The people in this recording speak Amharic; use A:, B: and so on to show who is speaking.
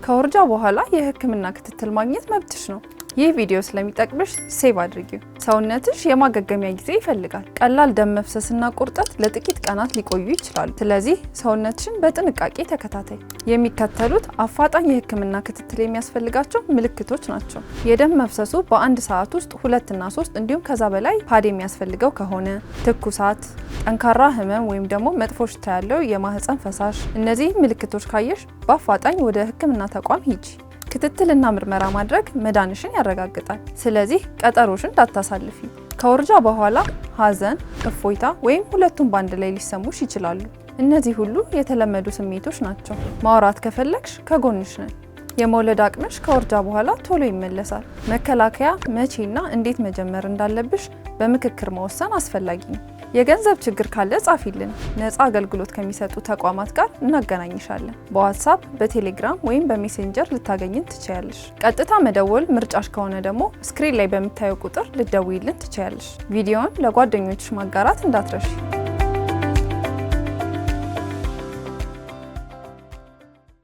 A: ከውርጃ በኋላ የህክምና ክትትል ማግኘት መብትሽ ነው። ይህ ቪዲዮ ስለሚጠቅምሽ ሴቭ አድርጊው። ሰውነትሽ የማገገሚያ ጊዜ ይፈልጋል። ቀላል ደም መፍሰስና ቁርጠት ለጥቂት ቀናት ሊቆዩ ይችላሉ። ስለዚህ ሰውነትሽን በጥንቃቄ ተከታታይ። የሚከተሉት አፋጣኝ የህክምና ክትትል የሚያስፈልጋቸው ምልክቶች ናቸው። የደም መፍሰሱ በአንድ ሰዓት ውስጥ 2 እና 3 እንዲሁም ከዛ በላይ ፓድ የሚያስፈልገው ከሆነ፣ ትኩሳት፣ ጠንካራ ህመም ወይም ደግሞ መጥፎ ሽታ ያለው የማህፀን ፈሳሽ። እነዚህ ምልክቶች ካየሽ በአፋጣኝ ወደ ህክምና ተቋም ሂጂ። ክትትልና ምርመራ ማድረግ መዳንሽን ያረጋግጣል። ስለዚህ ቀጠሮሽን እንዳታሳልፊ። ከውርጃ በኋላ ሐዘን፣ እፎይታ ወይም ሁለቱም በአንድ ላይ ሊሰሙሽ ይችላሉ። እነዚህ ሁሉ የተለመዱ ስሜቶች ናቸው። ማውራት ከፈለግሽ ከጎንሽ ነን። የመውለድ አቅምሽ ከውርጃ በኋላ ቶሎ ይመለሳል። መከላከያ መቼና እንዴት መጀመር እንዳለብሽ በምክክር መወሰን አስፈላጊ ነው። የገንዘብ ችግር ካለ ጻፊልን። ነፃ አገልግሎት ከሚሰጡ ተቋማት ጋር እናገናኝሻለን። በዋትስአፕ፣ በቴሌግራም ወይም በሜሴንጀር ልታገኝን ትችያለሽ። ቀጥታ መደወል ምርጫሽ ከሆነ ደግሞ ስክሪን ላይ በምታየው ቁጥር ልትደውይልን ትችያለሽ። ቪዲዮውን ለጓደኞችሽ ማጋራት እንዳትረሺ።